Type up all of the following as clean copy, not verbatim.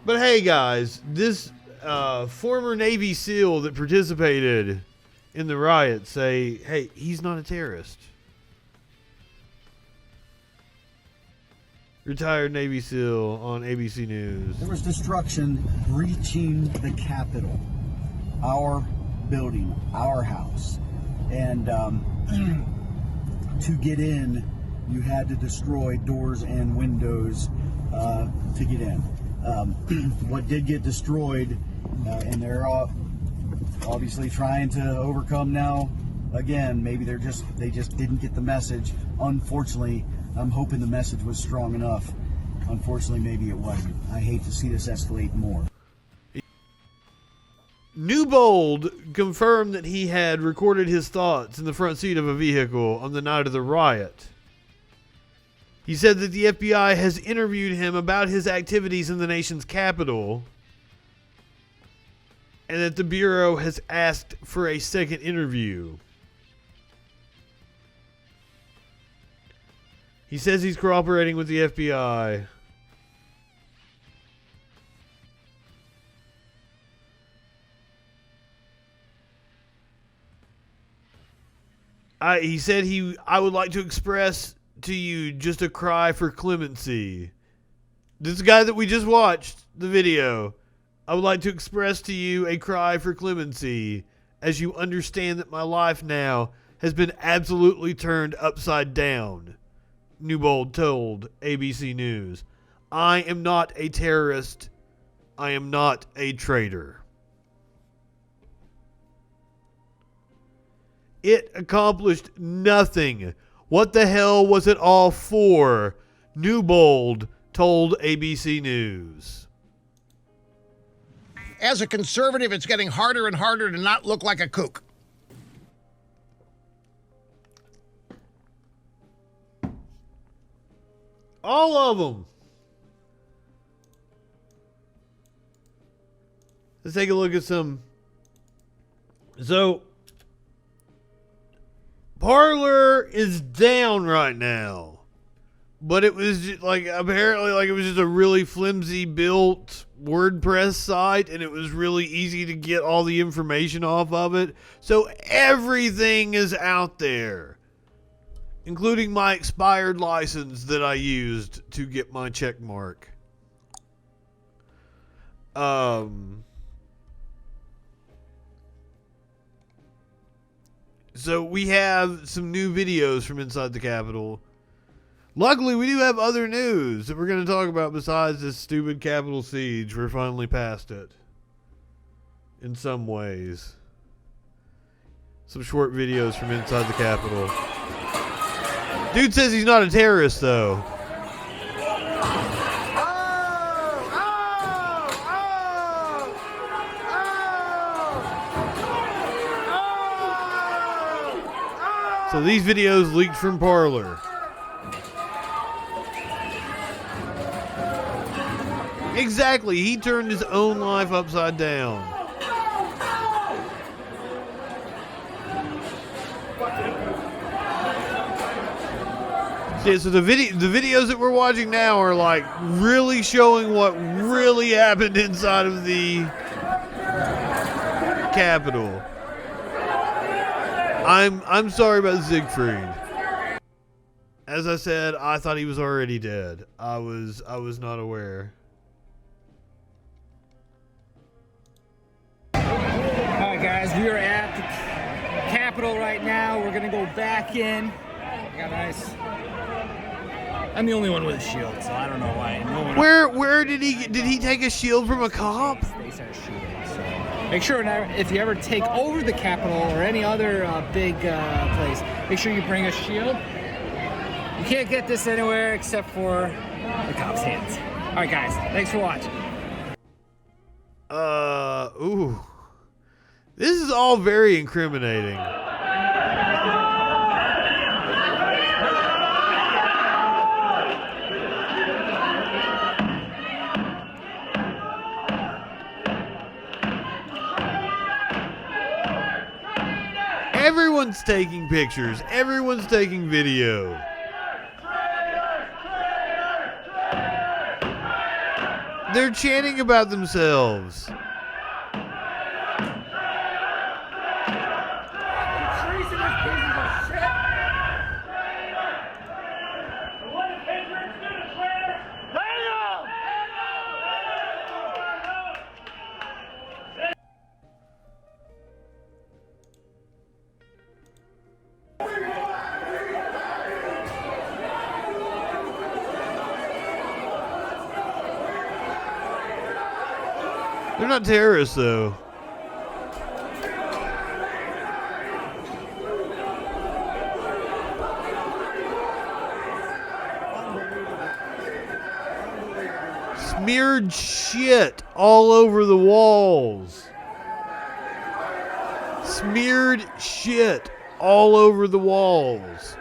But hey, guys, this former Navy SEAL that participated in the riot say, hey, he's not a terrorist. Retired Navy SEAL on ABC News. There was destruction breaching the Capitol, our building, our house. And to get in, you had to destroy doors and windows to get in. What did get destroyed, and they're obviously trying to overcome now. Again, maybe they just didn't get the message. Unfortunately, I'm hoping the message was strong enough. Unfortunately, maybe it wasn't. I hate to see this escalate more. Newbold confirmed that he had recorded his thoughts in the front seat of a vehicle on the night of the riot. He said that the FBI has interviewed him about his activities in the nation's capital, and that the Bureau has asked for a second interview. He says he's cooperating with the FBI. He said I would like to express to you just a cry for clemency. This guy that we just watched the video. I would like to express to you a cry for clemency as you understand that my life now has been absolutely turned upside down, Newbold told ABC News. I am not a terrorist. I am not a traitor. It accomplished nothing. What the hell was it all for? Newbold told ABC News. As a conservative, it's getting harder and harder to not look like a kook. All of them. Let's take a look at some. So, Parler is down right now, but it was just apparently it was just a really flimsy built WordPress site, and it was really easy to get all the information off of it. So everything is out there, including my expired license that I used to get my check mark. So we have some new videos from inside the Capitol. Luckily, we do have other news that we're going to talk about besides this stupid Capitol siege. We're finally past it. In some ways. Some short videos from inside the Capitol. Dude says he's not a terrorist, though. So these videos leaked from Parler. Exactly, he turned his own life upside down. Yeah, so the videos that we're watching now are like really showing what really happened inside of the Capitol. I'm sorry about Siegfried. As I said, I thought he was already dead. I was not aware. Alright guys, we are at the Capitol right now. We're gonna go back in. I got nice. I'm the only one with a shield, so I don't know why. No one Where did he take a shield from a cop? They start shooting. So make sure if you ever take over the Capitol or any other big place, make sure you bring a shield. You can't get this anywhere except for the cops' hands. All right, guys, thanks for watching. Ooh. This is all very incriminating. Everyone's taking pictures. Everyone's taking video. They're chanting about themselves. They're not terrorists, though. Smeared shit all over the walls. Smeared shit all over the walls.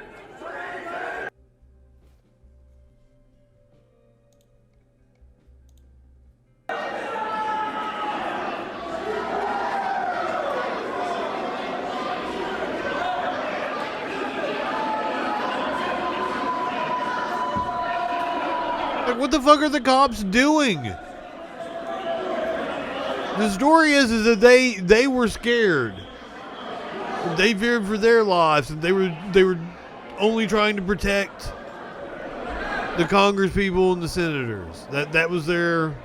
Like, what the fuck are the cops doing? The story is that they were scared. They feared for their lives, and they were only trying to protect the Congress people and the senators. That was their.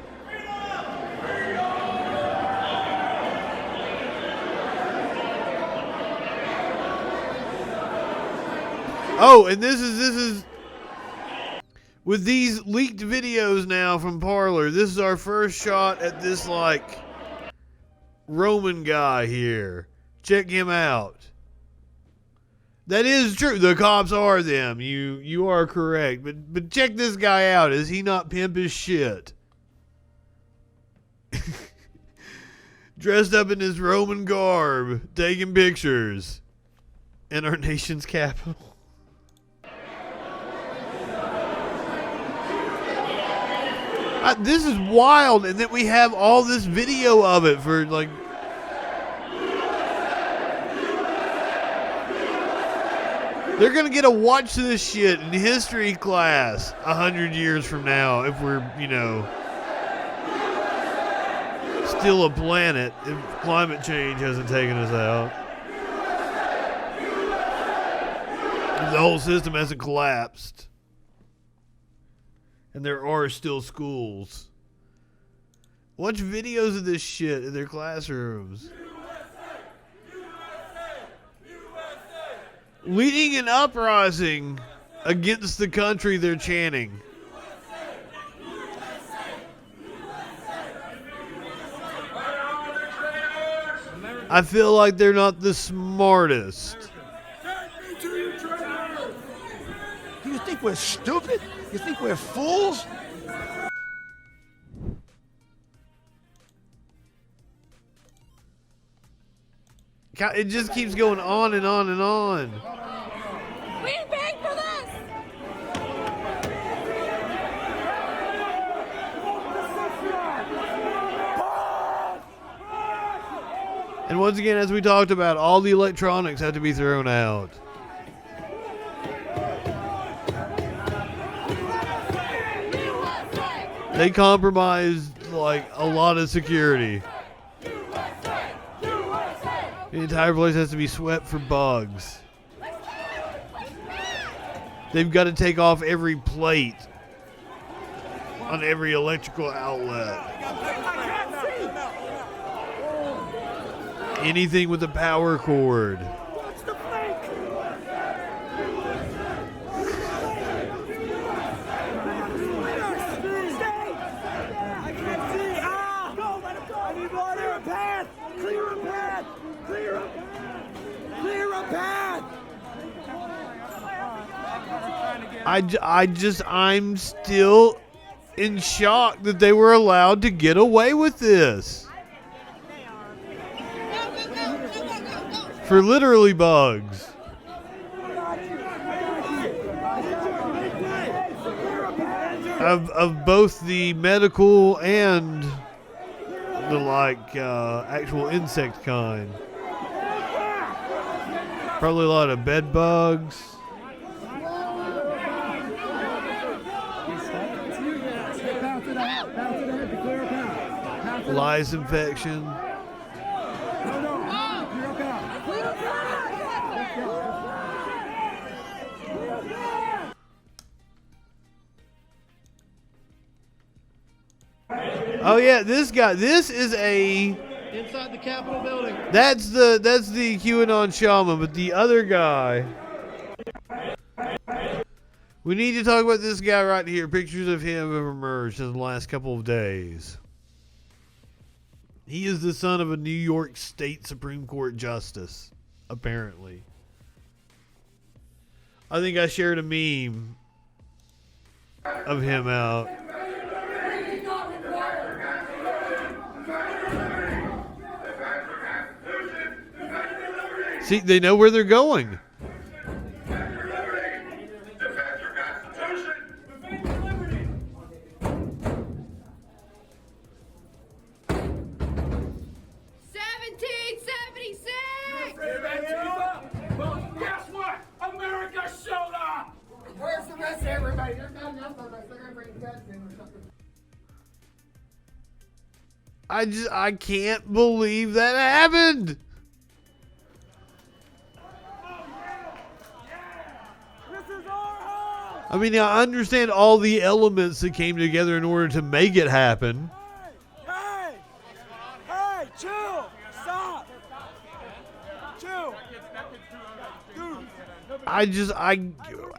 Oh, and this is with these leaked videos now from Parler. This is our first shot at this like Roman guy here. Check him out. That is true. The cops are them. You are correct. But check this guy out. Is he not pimp as shit? Dressed up in his Roman garb, taking pictures in our nation's capital. This is wild, and that we have all this video of it for like. They're gonna get a watch this shit in history class 100 years from now if we're, still a planet, if climate change hasn't taken us out. If the whole system hasn't collapsed. And there are still schools. Watch videos of this shit in their classrooms. Leading an uprising against the country they're chanting. I feel like they're not the smartest. Do you think we're stupid? You think we're fools? It just keeps going on and on and on. We paid for this! And once again, as we talked about, all the electronics have to be thrown out. They compromised like a lot of security. The entire place has to be swept for bugs. They've got to take off every plate on every electrical outlet. Anything with a power cord. I'm still in shock that they were allowed to get away with this. For literally bugs. Of both the medical and the actual insect kind. Probably a lot of bed bugs. the head. Pass to the head to clear a path. Pass to the Lice infection. No, clear a path. Clear a path. Let's go. Oh yeah, this guy. This is a. Inside the Capitol building. That's the QAnon shaman, but the other guy. We need to talk about this guy right here. Pictures of him have emerged in the last couple of days. He is the son of a New York State Supreme Court justice, apparently. I think I shared a meme of him out. See, they know where they're going. Guess what? America showed up! Where's the rest of everybody? There's not enough of us. They're gonna bring guns in or something. I can't believe that happened. I mean, I understand all the elements that came together in order to make it happen. Hey! Hey! Chill! Stop! Chill! Dude!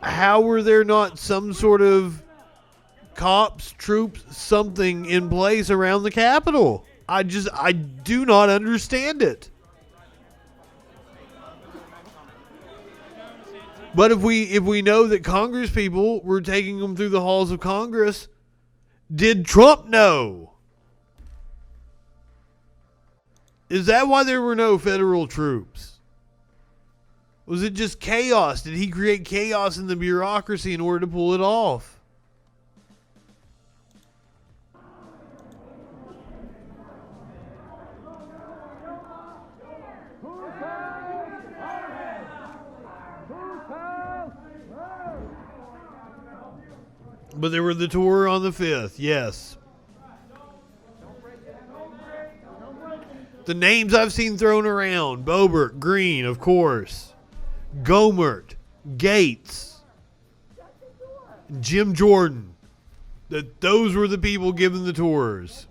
How were there not some sort of cops, troops, something in place around the Capitol? I do not understand it. But if we know that Congress people were taking them through the halls of Congress, did Trump know? Is that why there were no federal troops? Was it just chaos? Did he create chaos in the bureaucracy in order to pull it off? But there were the tour on the 5th, yes. The names I've seen thrown around: Boebert, Green, of course, Gohmert, Gates, Jim Jordan. Those were the people giving the tours.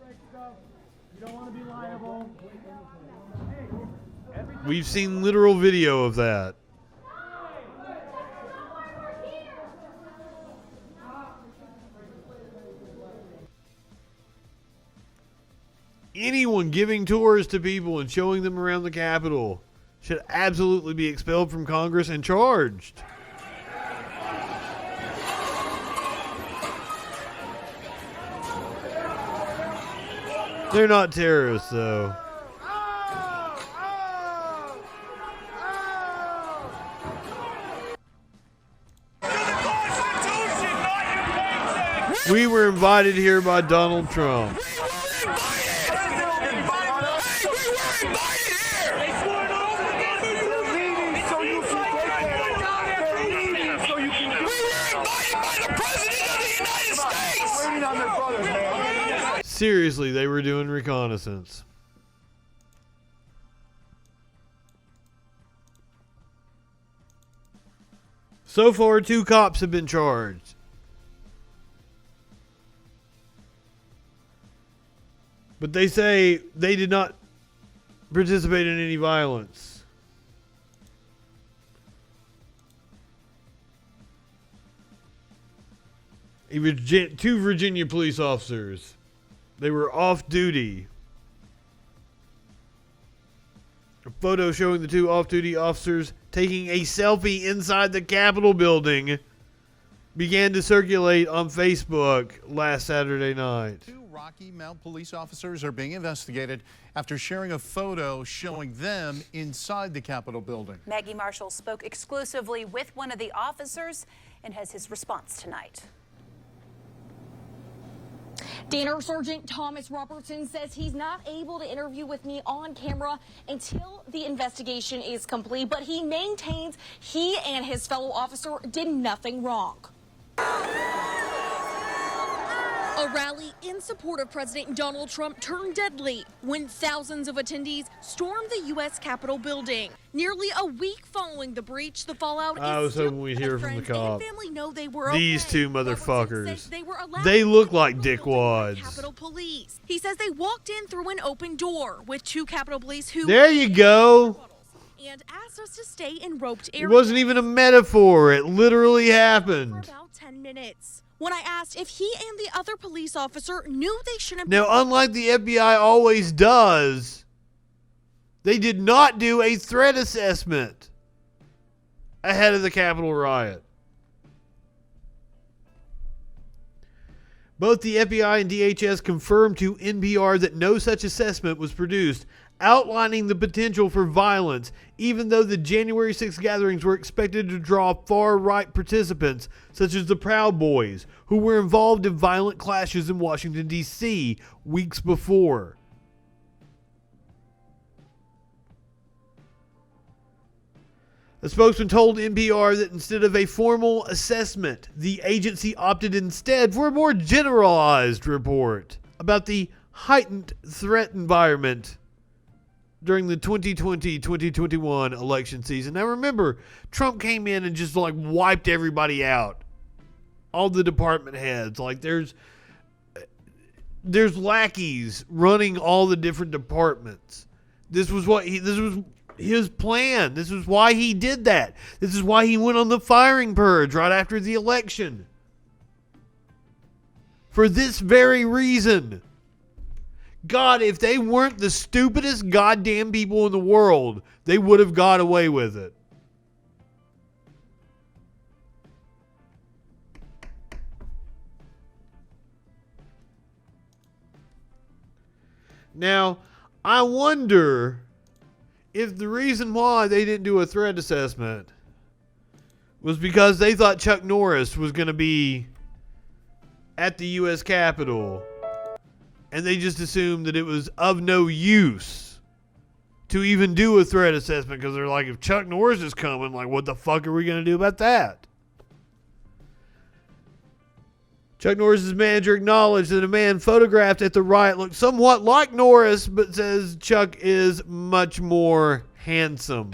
We've seen literal video of that. Anyone giving tours to people and showing them around the Capitol should absolutely be expelled from Congress and charged. They're not terrorists, though. We were invited here by Donald Trump. Seriously, they were doing reconnaissance. So far, 2 cops have been charged. But they say they did not participate in any violence. It was 2 Virginia police officers. They were off duty. A photo showing the 2 off-duty officers taking a selfie inside the Capitol building began to circulate on Facebook last Saturday night. 2 Rocky Mount police officers are being investigated after sharing a photo showing them inside the Capitol building. Maggie Marshall spoke exclusively with one of the officers and has his response tonight. Danner Sergeant Thomas Robertson says he's not able to interview with me on camera until the investigation is complete, but he maintains he and his fellow officer did nothing wrong. A rally in support of President Donald Trump turned deadly when thousands of attendees stormed the U.S. Capitol building. Nearly a week following the breach, the fallout I was hoping we'd hear from the cop. Family know they were These okay. two Robertson motherfuckers. says they were allowed They to look enter like the building by dickwads. Capitol Police. He says they walked in through an open door with two Capitol Police who There you go. and asked us to stay in roped It areas. wasn't even a metaphor. It literally For happened. about 10 minutes. When I asked if he and the other police officer knew they shouldn't Now, unlike the FBI always does, they did not do a threat assessment ahead of the Capitol riot. Both the FBI and DHS confirmed to NPR that no such assessment was produced, outlining the potential for violence, even though the January 6th gatherings were expected to draw far-right participants, such as the Proud Boys, who were involved in violent clashes in Washington, D.C. weeks before. A spokesman told NPR that instead of a formal assessment, the agency opted instead for a more generalized report about the heightened threat environment during the 2020-2021 election season. Now remember, Trump came in and just like wiped everybody out. All the department heads. Like there's lackeys running all the different departments. This was his plan. This is why he did that. This is why he went on the firing purge right after the election. For this very reason. God, if they weren't the stupidest goddamn people in the world, they would have got away with it. Now, I wonder if the reason why they didn't do a threat assessment was because they thought Chuck Norris was going to be at the U.S. Capitol. And they just assumed that it was of no use to even do a threat assessment because they're like, if Chuck Norris is coming, like, what the fuck are we going to do about that? Chuck Norris's manager acknowledged that a man photographed at the riot looked somewhat like Norris, but says Chuck is much more handsome.